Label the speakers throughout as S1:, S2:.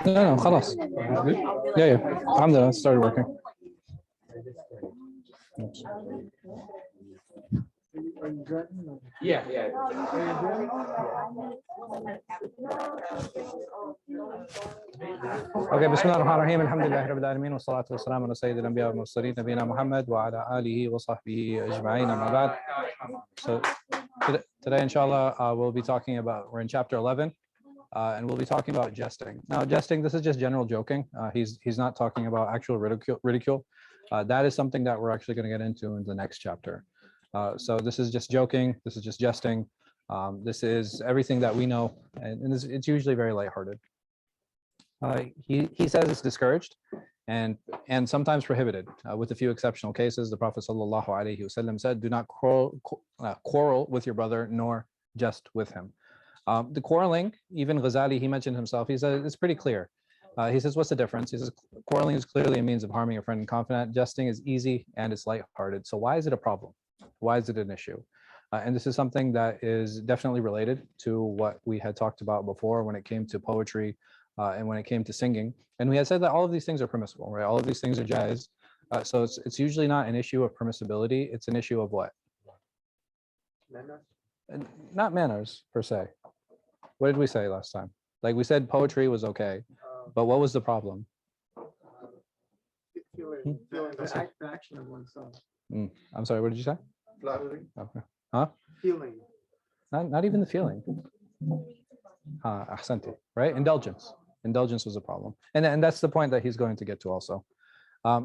S1: No, خلاص. Yeah. Alhamdulillah, it started working. Oops. Yeah. Okay, Bismillah ar-Rahman ar-Rahim, alhamdulillahi rabbil alameen, wa salatu wa salam ala sayyidil anbiya wal mursalin, nabiyina Muhammad wa ala alihi wa sahbihi ajma'in, amma ba'd. So today, inshallah, we'll be talking about, we're in chapter 11, and we'll be talking about jesting. Now, jesting, this is just general joking. He's not talking about actual ridicule. That is something that we're actually going to get into in the next chapter. So this is just joking. This is just jesting. This is everything that we know, and it's usually very lighthearted. He says it's discouraged and sometimes prohibited, with a few exceptional cases. The Prophet sallallahu alaihi wasallam said, "Do not quarrel with your brother, nor jest with him." The quarreling, even Ghazāli, he mentioned himself. He said it's pretty clear. He says, "What's the difference?" He says, "Quarreling is clearly a means of harming a friend and confidant. Jesting is easy and it's lighthearted. So why is it a problem? Why is it an issue?" And this is something that is definitely related to what we had talked about before when it came to poetry and when it came to singing. And we had said that all of these things are permissible, right? All of these things are jaiz. So it's usually not an issue of permissibility. It's an issue of what? Manners. Not manners per se. What did we say last time? Like we said poetry was okay, but what was the problem?
S2: Feeling the action of oneself.
S1: I'm sorry, what did you say?
S2: Flattering.
S1: Okay. Huh?
S2: Feeling.
S1: Not even the feeling. Ahsanti, right? Indulgence was a problem. And that's the point that he's going to get to also.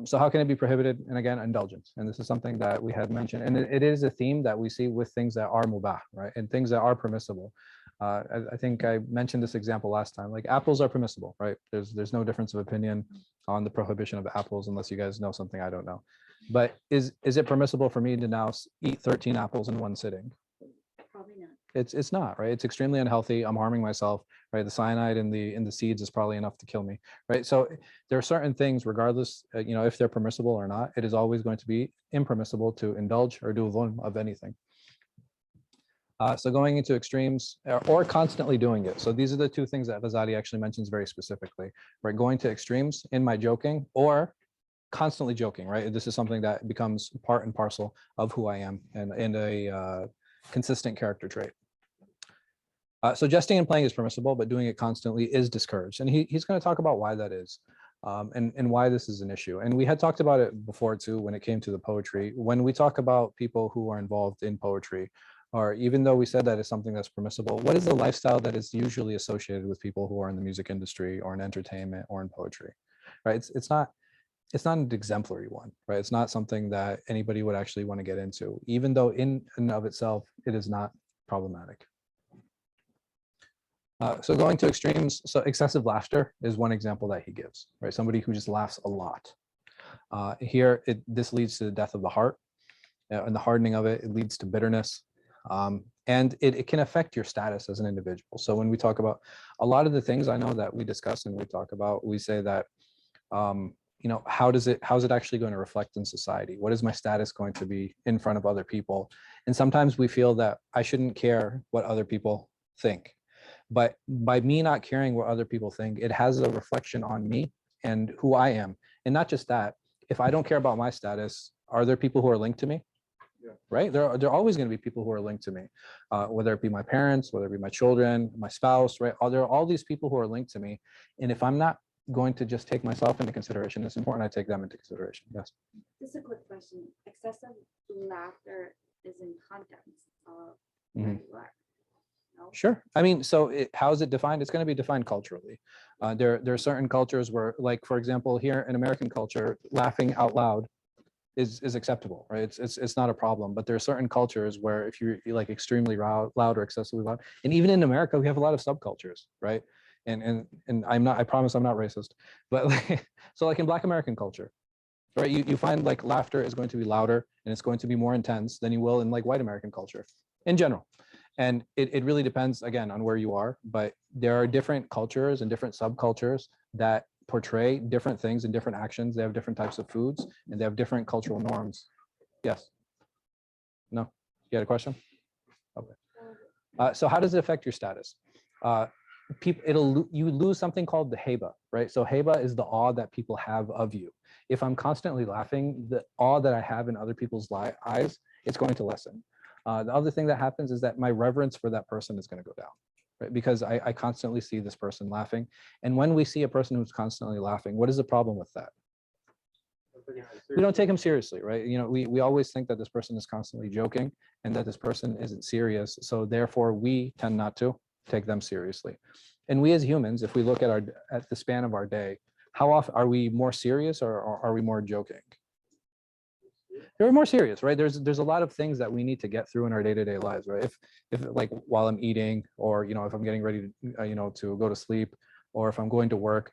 S1: So how can it be prohibited? And again, indulgence. And this is something that we had mentioned. And it is a theme that we see with things that are mubah, right? And things that are permissible. I think I mentioned this example last time. Like apples are permissible, right? There's no difference of opinion on the prohibition of apples, unless you guys know something I don't know. But is it permissible for me to now eat 13 apples in one sitting?
S3: Probably not.
S1: It's not, right? It's extremely unhealthy. I'm harming myself, right? The cyanide in the seeds is probably enough to kill me, right? So there are certain things, regardless, if they're permissible or not, it is always going to be impermissible to indulge or do dhulm of anything. So going into extremes or constantly doing it. So these are the two things that Ghazāli actually mentions very specifically, right? Going to extremes in my joking or constantly joking, right? This is something that becomes part and parcel of who I am and a consistent character trait. So jesting and playing is permissible, but doing it constantly is discouraged. And he's going to talk about why that is and why this is an issue. And we had talked about it before too when it came to the poetry. When we talk about people who are involved in poetry, or even though we said that is something that's permissible, what is the lifestyle that is usually associated with people who are in the music industry or in entertainment or in poetry, right? It's not an exemplary one, right? It's not something that anybody would actually want to get into, even though in and of itself, it is not problematic. So going to extremes, so excessive laughter is one example that he gives, right? Somebody who just laughs a lot. Here, this leads to the death of the heart and the hardening of it. It leads to bitterness. And it can affect your status as an individual. So when we talk about a lot of the things I know that we discuss and we talk about, we say that, how's it actually going to reflect in society? What is my status going to be in front of other people? And sometimes we feel that I shouldn't care what other people think. But by me not caring what other people think, it has a reflection on me and who I am. And not just that, if I don't care about my status, are there people who are linked to me? Yeah. Right? There are always going to be people who are linked to me, whether it be my parents, whether it be my children, my spouse, right? There are all these people who are linked to me. And if I'm not going to just take myself into consideration, it's important I take them into consideration. Yes.
S3: Just a quick question. Excessive laughter is in context of no?
S1: Sure. I mean, so how is it defined? It's going to be defined culturally. There are certain cultures where, like, for example, here in American culture, laughing out loud is acceptable, right? It's not a problem. But there are certain cultures where if you're like extremely loud or excessively loud, and even in America, we have a lot of subcultures, right? And I promise I'm not racist, but so like in Black American culture, right? You find like laughter is going to be louder and it's going to be more intense than you will in like white American culture in general. And it really depends, again, on where you are, but there are different cultures and different subcultures that portray different things and different actions. They have different types of foods and they have different cultural norms. Yes. No. You had a question? Okay. So how does it affect your status? You lose something called the heba, right? So heba is the awe that people have of you. If I'm constantly laughing, the awe that I have in other people's eyes, it's going to lessen. The other thing that happens is that my reverence for that person is going to go down, right? Because I constantly see this person laughing. And when we see a person who's constantly laughing, what is the problem with that? We don't take him seriously, right? You know, we always think that this person is constantly joking and that this person isn't serious. So therefore we tend not to take them seriously. And we as humans, if we look at the span of our day, how often are we more serious or are we more joking? They're more serious, right? There's a lot of things that we need to get through in our day-to-day lives, right? If like while I'm eating, or you know, if I'm getting ready to you know, to go to sleep, or if I'm going to work,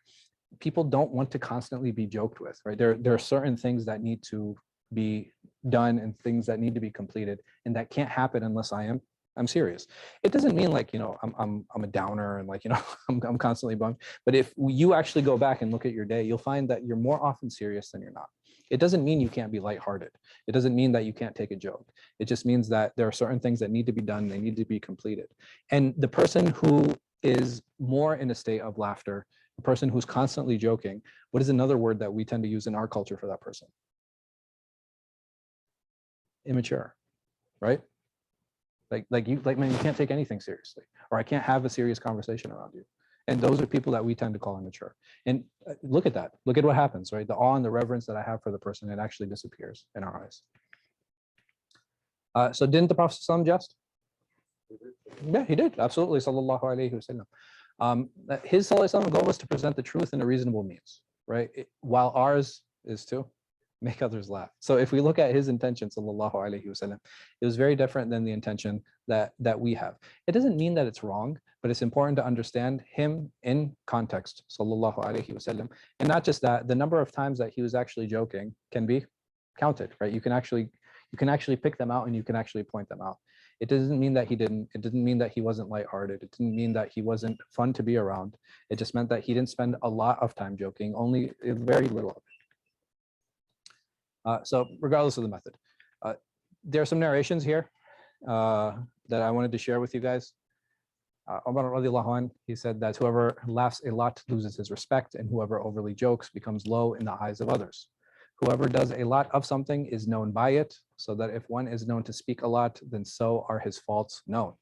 S1: people don't want to constantly be joked with, right? There are certain things that need to be done and things that need to be completed, and that can't happen unless I'm serious. It doesn't mean like, you know, I'm a downer and like, you know, I'm constantly bummed. But if you actually go back and look at your day, you'll find that you're more often serious than you're not. It doesn't mean you can't be lighthearted. It doesn't mean that you can't take a joke. It just means that there are certain things that need to be done. They need to be completed. And the person who is more in a state of laughter, the person who's constantly joking, what is another word that we tend to use in our culture for that person? Immature, right? Man, you can't take anything seriously, or I can't have a serious conversation around you. And those are people that we tend to call immature. And look at that. Look at what happens, right? The awe and the reverence that I have for the person, it actually disappears in our eyes. So didn't the Prophet ﷺ jest? Yeah, he did. Absolutely. Sallallahu alaihi wasallam. His sallallahu goal was to present the truth in a reasonable means, right? While ours is to make others laugh. So if we look at his intention, sallallahu alaihi wasallam, it was very different than the intention that we have. It doesn't mean that it's wrong, but it's important to understand him in context, sallallahu alaihi wasallam. And not just that, the number of times that he was actually joking can be counted, right? You can actually pick them out and you can actually point them out. It doesn't mean that he didn't. It didn't mean that he wasn't lighthearted. It didn't mean that he wasn't fun to be around. It just meant that he didn't spend a lot of time joking, only very little of it. So regardless of the method, there are some narrations here that I wanted to share with you guys. Umar radiallahu anh, he said that whoever laughs a lot loses his respect, and whoever overly jokes becomes low in the eyes of others. Whoever does a lot of something is known by it, so that if one is known to speak a lot, then so are his faults known.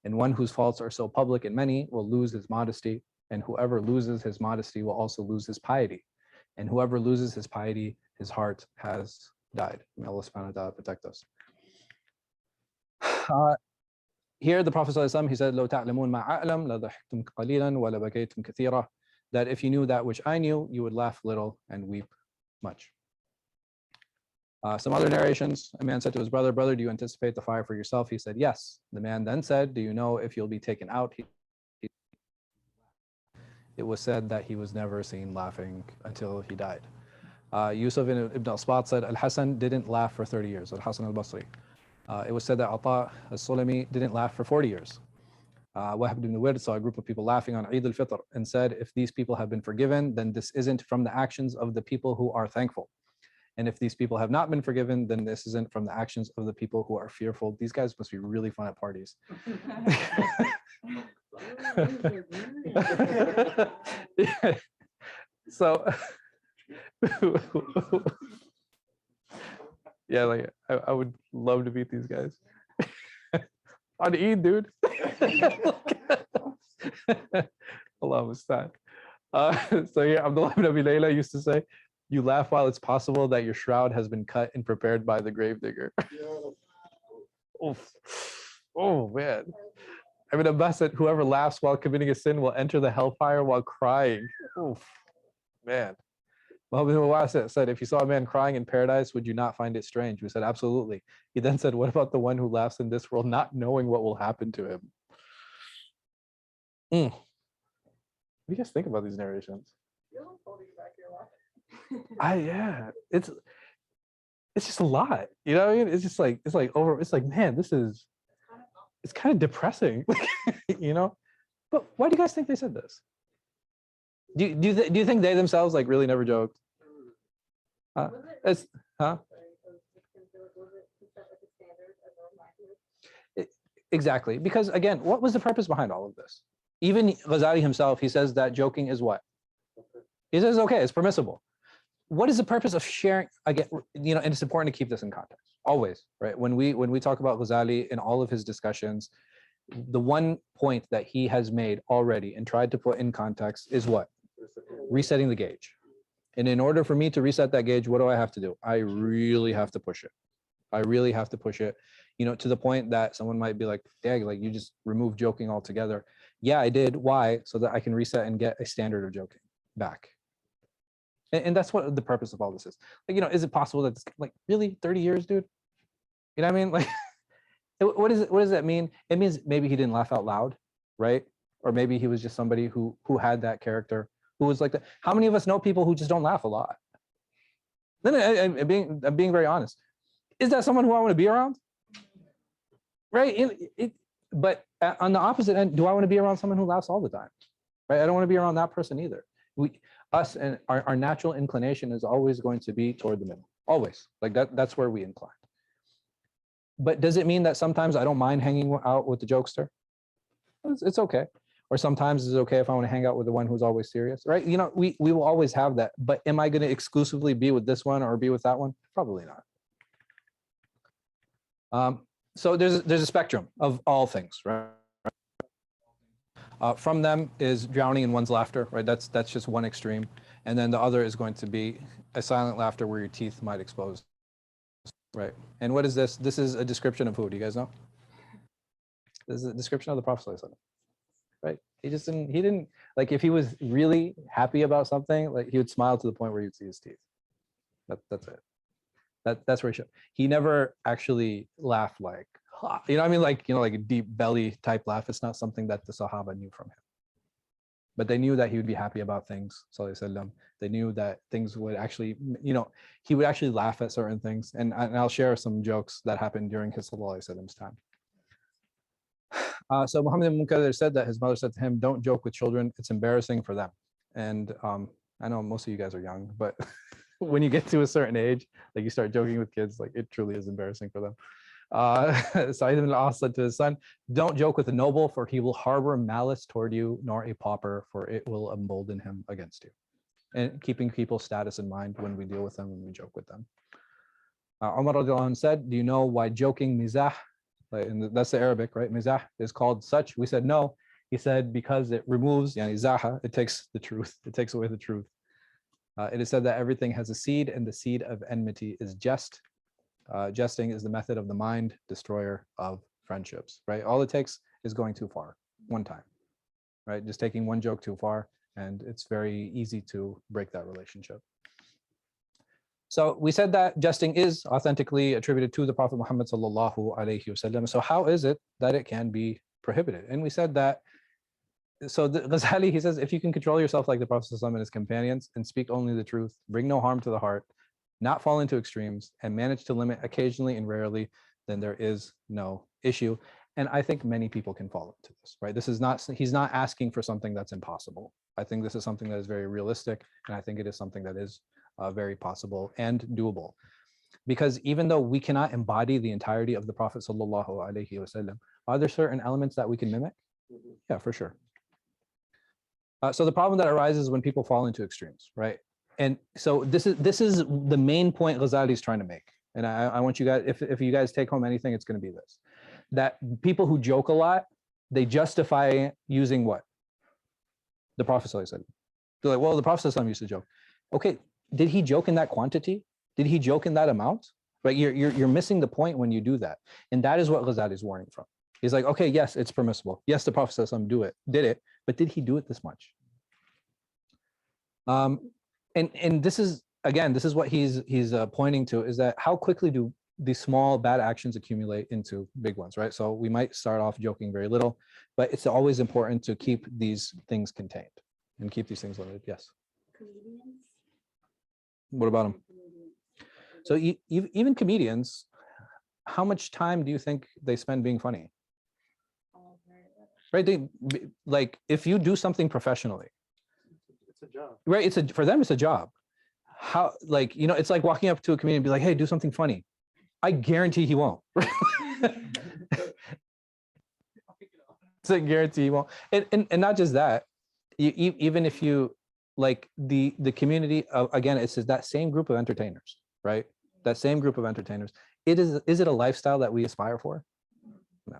S1: And one whose faults are so public and many will lose his modesty, and whoever loses his modesty will also lose his piety. And whoever loses his piety, his heart has died. May Allah subhanahu wa ta'ala protect us. Here the Prophet ﷺ, he said, لو تعلمون ما أعلم لضحكتم قليلا ولا بكيتم كثيرا, that if you knew that which I knew, you would laugh little and weep much. Some other narrations, a man said to his brother, brother, do you anticipate the fire for yourself? He said, yes. The man then said, do you know if you'll be taken out? It was said that he was never seen laughing until he died. Yusuf ibn al-Sbat said, Al-Hasan didn't laugh for 30 years, Al-Hasan al-Basri. It was said that Ata al-Sulami didn't laugh for 40 years. Wahb ibn Wird saw a group of people laughing on Eid al-Fitr and said, if these people have been forgiven, then this isn't from the actions of the people who are thankful. And if these people have not been forgiven, then this isn't from the actions of the people who are fearful. These guys must be really fun at parties. Yeah. So, yeah, like I would love to meet these guys. On Eid, dude. Allah musta'an. So yeah, Abdullah ibn Abi Layla used to say, you laugh while it's possible that your shroud has been cut and prepared by the gravedigger. Oh man. Ibn Abbas said, whoever laughs while committing a sin will enter the hellfire while crying. Oof, man. Muhammad ibn Wasi said, if you saw a man crying in paradise, would you not find it strange? We said, absolutely. He then said, what about the one who laughs in this world, not knowing what will happen to him? What do you guys think about these narrations? Yeah, it's just a lot. You know what I mean? It's like, man, it's kind of depressing, you know? But why do you guys think they said this? Do you think they themselves like really never joked? Exactly. Because again, what was the purpose behind all of this? Even Ghazāli himself, he says that joking is what? He says, okay, it's permissible. What is the purpose of sharing? Again, you know, and it's important to keep this in context always, right? When we talk about Ghazāli in all of his discussions, the one point that he has made already and tried to put in context is what? Resetting the gauge. And in order for me to reset that gauge, what do I have to do? I really have to push it. I really have to push it, you know, to the point that someone might be like, dang, like you just removed joking altogether. Yeah, I did. Why? So that I can reset and get a standard of joking back. And that's what the purpose of all this is. Like, you know, is it possible that it's like really 30 years, dude? You know what I mean? Like, what does that mean? It means maybe he didn't laugh out loud, right? Or maybe he was just somebody who had that character, who was like that. How many of us know people who just don't laugh a lot? Then I'm being very honest. Is that someone who I want to be around? Right? But on the opposite end, do I want to be around someone who laughs all the time? Right? I don't want to be around that person either. Us and our natural inclination is always going to be toward the middle. Always. Like that's where we incline. But does it mean that sometimes I don't mind hanging out with the jokester? It's okay. Or sometimes it's okay if I want to hang out with the one who's always serious, right? You know, we will always have that. But am I going to exclusively be with this one or be with that one? Probably not. So there's a spectrum of all things, right? From them is drowning in one's laughter, right? That's just one extreme. And then the other is going to be a silent laughter where your teeth might expose, right? And what is this? This is a description of who? Do you guys know? This is a description of the Prophet, right? He didn't, like if he was really happy about something, like he would smile to the point where you'd see his teeth. That's it. That's where he never actually laughed like, you know what I mean? Like, you know, like a deep belly type laugh. It's not something that the Sahaba knew from him. But they knew that he would be happy about things, sallallahu alaihi wasallam. They knew that things would actually, you know, he would actually laugh at certain things. And I'll share some jokes that happened during his sallallahu alaihi wasallam's time. So Muhammad ibn Munkadir said that his mother said to him, don't joke with children. It's embarrassing for them. And I know most of you guys are young, but when you get to a certain age, like you start joking with kids, like it truly is embarrassing for them. Sa'id ibn al-As said to his son, don't joke with a noble, for he will harbor malice toward you, nor a pauper, for it will embolden him against you. And keeping people's status in mind when we deal with them, when we joke with them. Umar radiallahu anhu said, do you know why joking mizah, and that's the Arabic, right? Mizah is called such. We said no. He said because it removes, yani zaha, it takes the truth. It takes away the truth. It is said that everything has a seed, and the seed of enmity is jest. Jesting is the method of the mind, destroyer of friendships, right? All it takes is going too far, one time, right? Just taking one joke too far, and it's very easy to break that relationship. So we said that jesting is authentically attributed to the Prophet Muhammad sallallahu alaihi wasallam. So how is it that it can be prohibited? And we said that, so the Ghazāli, he says, if you can control yourself like the Prophet sallallahu and his companions and speak only the truth, bring no harm to the heart, not fall into extremes, and manage to limit occasionally and rarely, then there is no issue. And I think many people can fall into this, right? This is not, he's not asking for something that's impossible. I think this is something that is very realistic, and I think it is something that is very possible and doable. Because even though we cannot embody the entirety of the Prophet sallallahu alaihi wasallam, are there certain elements that we can mimic? Yeah, for sure. So the problem that arises when people fall into extremes, right? And so this is the main point Ghazāli is trying to make. And I want you guys, if you guys take home anything, it's going to be this: that people who joke a lot, they justify using what? The Prophet sallallahu alaihi wasallam. They're like, well, the Prophet sallallahu alaihi wasallam used to joke. Okay, did he joke in that quantity? Did he joke in that amount? Right? You're missing the point when you do that. And that is what Ghazāli is warning from. He's like, okay, yes, it's permissible. Yes, the Prophet sallallahu alaihi wasallam did it, but did he do it this much? And this is, again, this is what he's pointing to, is that how quickly do these small bad actions accumulate into big ones, right? So we might start off joking very little, but it's always important to keep these things contained and keep these things limited. Yes.
S3: Comedians.
S1: What about them? So even comedians, how much time do you think they spend being funny? Right? They, like, if you do something professionally,
S2: It's a job.
S1: right? For them, it's a job. How, like, you know, it's like walking up to a comedian and be like, hey, do something funny. I guarantee he won't. doesn't guarantee you won't. And not just that, even if you like the community of, again, it's that same group of entertainers, right? That same group of entertainers. Is it a lifestyle that we aspire for? No.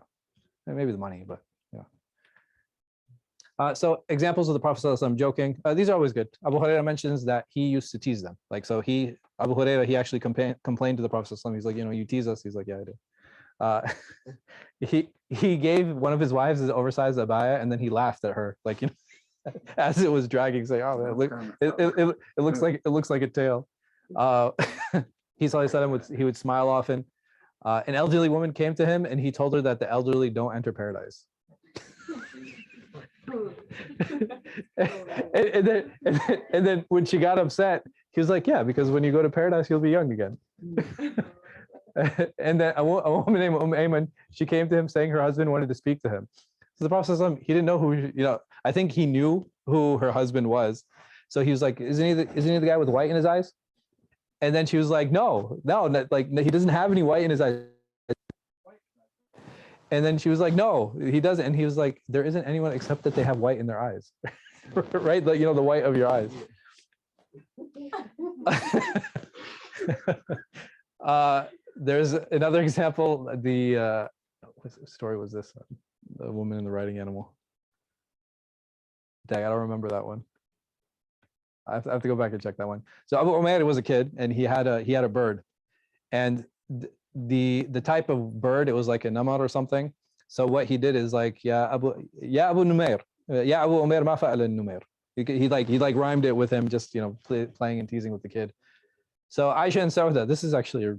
S1: Maybe the money, but yeah. So examples of the Prophet ﷺ, I'm joking. These are always good. Abu Hurairah mentions that he used to tease them. Like, so Abu Hurairah, he actually complained to the Prophet ﷺ. He's like, you tease us. He's like, yeah, I do. He gave one of his wives his oversized abaya, and then he laughed at her, like, as it was dragging, saying, "Oh, man, it looks like a tail." He would smile often. An elderly woman came to him, and he told her that the elderly don't enter paradise. and then when she got upset, he was like, "Yeah, because when you go to paradise, you'll be young again." And then a woman named Ayman, she came to him saying her husband wanted to speak to him. So the Prophet ﷺ, he didn't know who, I think he knew who her husband was. So he was like, isn't he the guy with white in his eyes? And then she was like, no, like he doesn't have any white in his eyes. And then she was like, no, he doesn't. And he was like, there isn't anyone except that they have white in their eyes, right? Like, the white of your eyes. There's another example. What story was this? The woman in the riding animal. Dang, I don't remember that one. I have to go back and check that one. So Abu Umayyah was a kid, and he had a bird, and the type of bird, it was like a namar or something. So what he did is like, ya Abu Numair, ya Abu Umair ma fa'ala Numair. He like rhymed it with him, just playing and teasing with the kid. So Aisha and Sauda, this is actually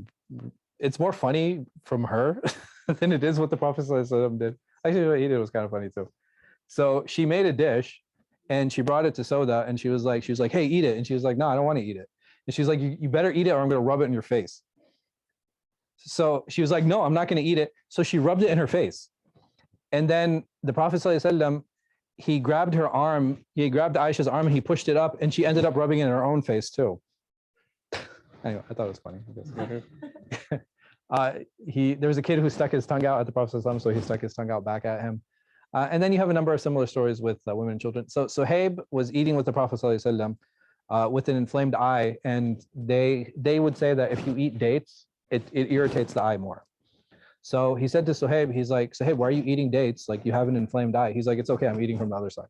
S1: it's more funny from her than it is what the Prophet ﷺ did. Actually, what he did was kind of funny too. So she made a dish, and she brought it to Sauda, and she was like, hey, eat it. And she was like, no, I don't want to eat it. And she's like, you better eat it, or I'm going to rub it in your face. So she was like, no, I'm not going to eat it. So she rubbed it in her face. And then the Prophet ﷺ, he grabbed her arm, he grabbed Aisha's arm, and he pushed it up, and she ended up rubbing it in her own face too. Anyway, I thought it was funny. There was a kid who stuck his tongue out at the Prophet ﷺ, so he stuck his tongue out back at him. And then you have a number of similar stories with women and children. So Suhaib was eating with the Prophet ﷺ with an inflamed eye, and they would say that if you eat dates, it irritates the eye more. So he said to Suhaib, he's like, Suhaib, why are you eating dates? Like, you have an inflamed eye. He's like, it's okay, I'm eating from the other side.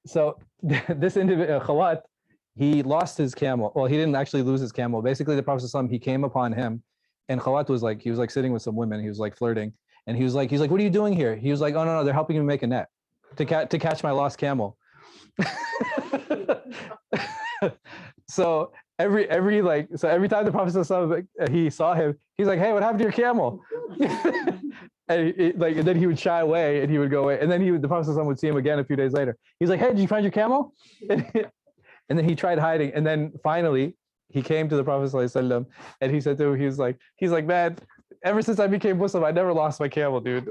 S1: So this individual, Khawat, he lost his camel. Well, he didn't actually lose his camel. Basically, the Prophet ﷺ, he came upon him, and Khawat was like, he was like sitting with some women. He was like flirting, and he's like, what are you doing here? He was like, oh no, they're helping me make a net to catch my lost camel. So every time the Prophet ﷺ, he saw him, he's like, hey, what happened to your camel? And then he would shy away, and he would go away, and then the Prophet ﷺ would see him again a few days later. He's like, hey, did you find your camel? And then he tried hiding, and then finally he came to the Prophet ﷺ, and he said to him, he's like, man, ever since I became Muslim, I never lost my camel, dude.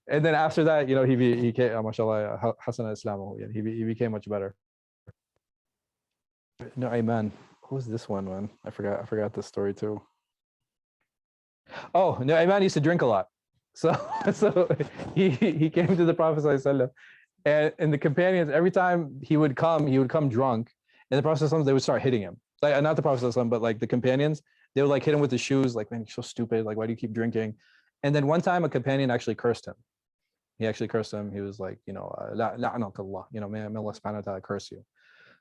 S1: And then after that, he came, mashallah, Hasana Islam, he became much better. No, Ayman, who was this one, man? I forgot this story too. Oh, no, Imam used to drink a lot. So he came to the Prophet ﷺ, and the companions, every time he would come drunk, and the Prophet ﷺ, they would start hitting him. Like, not the Prophet ﷺ, but like the companions, they would like hit him with his shoes, like, man, you're so stupid, like, why do you keep drinking? And then one time a companion actually cursed him. He actually cursed him. He was like, la'anakallah, may Allah subhanahu wa ta'ala curse you.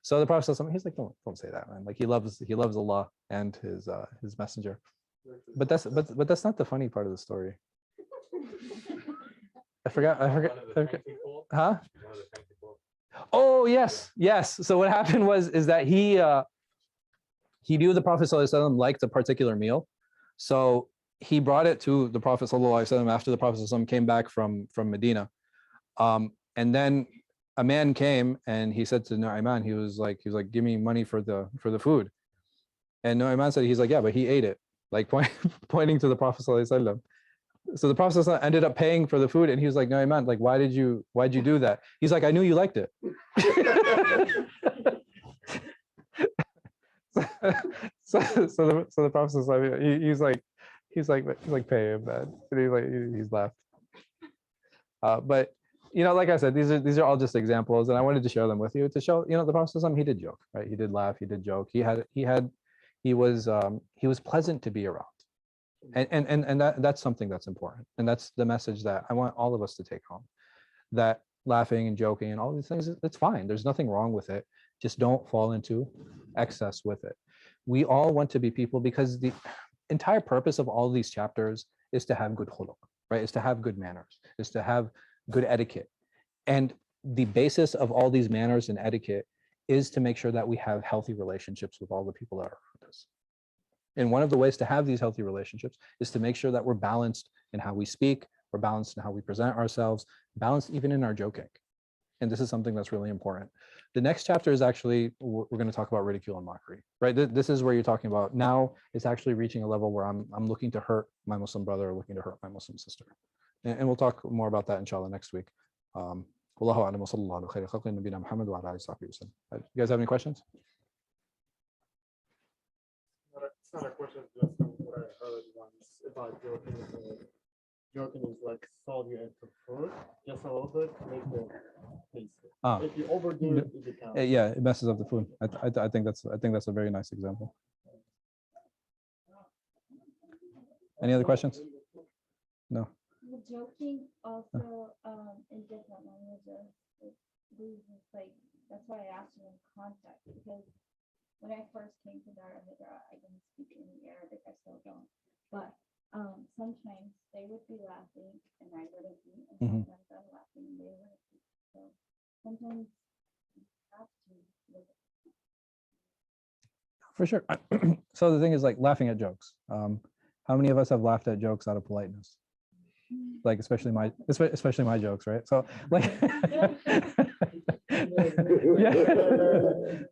S1: So the Prophet ﷺ, he's like, don't say that, man. Like, he loves Allah and his messenger. But that's not the funny part of the story. I forgot. Huh? Oh, yes. So what happened is that he knew the Prophet ﷺ liked a particular meal, so he brought it to the Prophet ﷺ after the Prophet ﷺ came back from Medina, and then a man came and he said to Nu'ayman, he was like, give me money for the food, and Nu'ayman said, he's like, yeah, but he ate it, like pointing to the Prophet ﷺ. So the Prophet ﷺ ended up paying for the food, and he was like, Nu'ayman, like, why'd you do that? He's like, I knew you liked it. So the Prophet he's like pay him, man. And he's left. But like I said, these are all just examples, and I wanted to share them with you to show the Prophet he did joke, right? He did laugh, he did joke. He was pleasant to be around, and that's something that's important, and that's the message that I want all of us to take home. That laughing and joking and all these things, it's fine. There's nothing wrong with it. Just don't fall into excess with it. We all want to be people, because the entire purpose of all these chapters is to have good khuluq, right? Is to have good manners, is to have good etiquette. And the basis of all these manners and etiquette is to make sure that we have healthy relationships with all the people that are around us. And one of the ways to have these healthy relationships is to make sure that we're balanced in how we speak, we're balanced in how we present ourselves, balanced even in our joking. And this is something that's really important. The next chapter is actually, we're going to talk about ridicule and mockery, right? This is where you're talking about now it's actually reaching a level where I'm looking to hurt my Muslim brother or looking to hurt my Muslim sister. And we'll talk more about that inshallah next week. Wallahu a'lam wa sallallahu ala khayri khalqi nabiyyina Muhammad wa ala alihi wa sahbihi wasallam. You guys have any questions?
S2: It's not a question, just what I heard once about joking. Joking is like salt you into food, just a little bit, make it tasty. If you overdo it, it becomes.
S1: Yeah, it messes up the food. I think that's a very nice example. Any other questions? No.
S3: The joking also in different languages, like that's why I asked you in context, because when I first came to Arabic, I didn't speak any Arabic, I still don't. But sometimes they would be laughing and I wouldn't be, and sometimes I'm laughing and they wouldn't be. So sometimes you have to look at it.
S1: For sure. So the thing is, like, laughing at jokes. How many of us have laughed at jokes out of politeness? Like especially my jokes, right? So like yeah.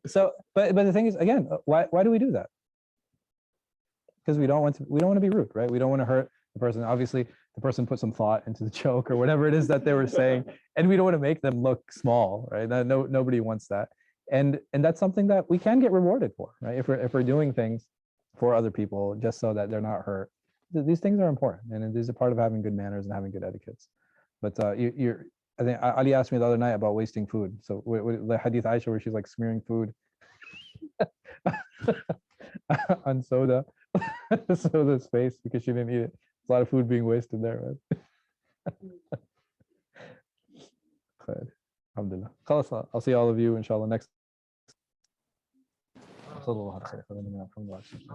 S1: So but the thing is, again, why do we do that? Because we don't want to be rude, right? We don't want to hurt the person. Obviously the person put some thought into the joke or whatever it is that they were saying, and we don't want to make them look small, right? Nobody wants that. And that's something that we can get rewarded for, right? If we're doing things for other people just so that they're not hurt. These things are important, and these are part of having good manners and having good etiquettes. But I think Ali asked me the other night about wasting food. So the hadith Aisha where she's like smearing food on soda's face because she didn't eat it. There's a lot of food being wasted there, man. Alhamdulillah. I'll see all of you inshallah next.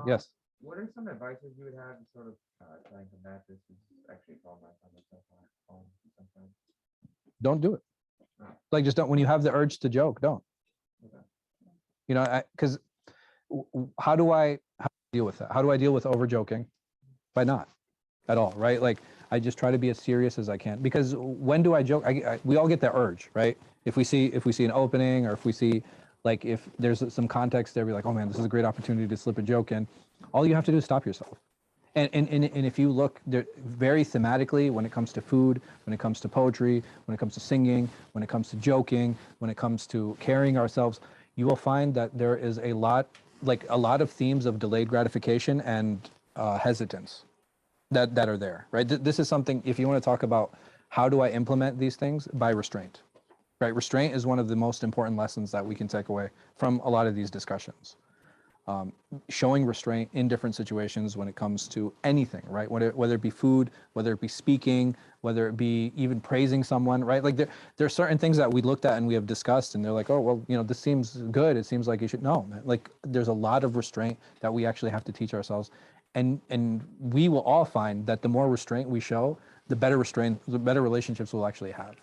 S1: Yes.
S4: What are some advices you would have to sort of try and combat this? Is actually called my phone sometimes.
S1: Don't do it. Like, just don't. When you have the urge to joke, don't. Okay. Because how do I deal with that? How do I deal with over joking? By not at all, right? Like, I just try to be as serious as I can. Because when do I joke? We all get that urge, right? If we see an opening, or if we see, like, if there's some context there, we're like, oh man, this is a great opportunity to slip a joke in. All you have to do is stop yourself. And if you look there, very thematically, when it comes to food, when it comes to poetry, when it comes to singing, when it comes to joking, when it comes to carrying ourselves, you will find that there is a lot of themes of delayed gratification and hesitance that are there, right? This is something, if you want to talk about how do I implement these things, by restraint, right? Restraint is one of the most important lessons that we can take away from a lot of these discussions. Showing restraint in different situations when it comes to anything, right? Whether it be food, whether it be speaking, whether it be even praising someone, right? Like there are certain things that we looked at and we have discussed, and they're like, oh, well, this seems good. It seems like you should. No, like there's a lot of restraint that we actually have to teach ourselves, and we will all find that the more restraint we show, the better relationships we'll actually have.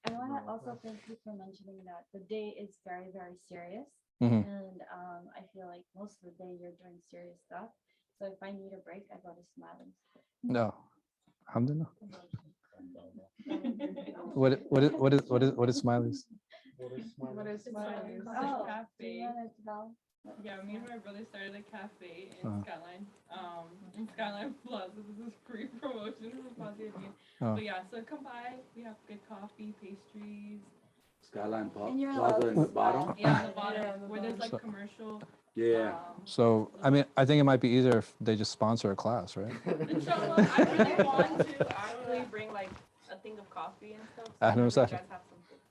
S3: I want to also thank you for mentioning that the day is very, very serious.
S1: Mm-hmm.
S3: And I feel like most of the day you're doing serious stuff. So if I need a break, I go to Smiling.
S1: No. Alhamdulillah. What is Smiley's?
S5: What is Smiling?
S3: Oh,
S5: Cafe. Yeah, me and my brother started a cafe in Skyline. In Skyline Plaza. This is free promotion for Prophecies. But yeah, so come by. We have good coffee, pastries,
S6: Skyline
S3: And you're
S6: Plaza
S3: allowed
S6: in
S3: to
S6: the bottom.
S3: smile.
S5: Yeah, on the
S3: Yeah, on
S5: bottom,
S3: the
S5: where there's like
S1: bottom.
S5: commercial.
S6: Yeah.
S1: So, I mean, I think it might be easier if they just sponsor a class, right?
S5: Inshallah, I really want to actually bring like a thing of coffee and stuff. So
S1: Ahlan wa
S5: whenever you
S1: sahlan.
S5: guys have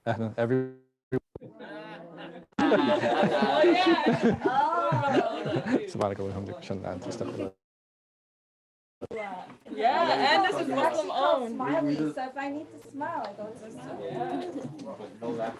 S5: something.
S1: Every
S5: Oh yeah.
S3: Oh.
S1: سبحانك اللهم وبحمدك أشهد أن لا إله إلا أنت أستغفرك.
S5: Yeah, and this is
S3: It's
S5: Muslim
S3: actually called
S5: owned.
S3: Smiley, so if I need to smile, I go to smile.
S5: Yeah.
S6: No laughter.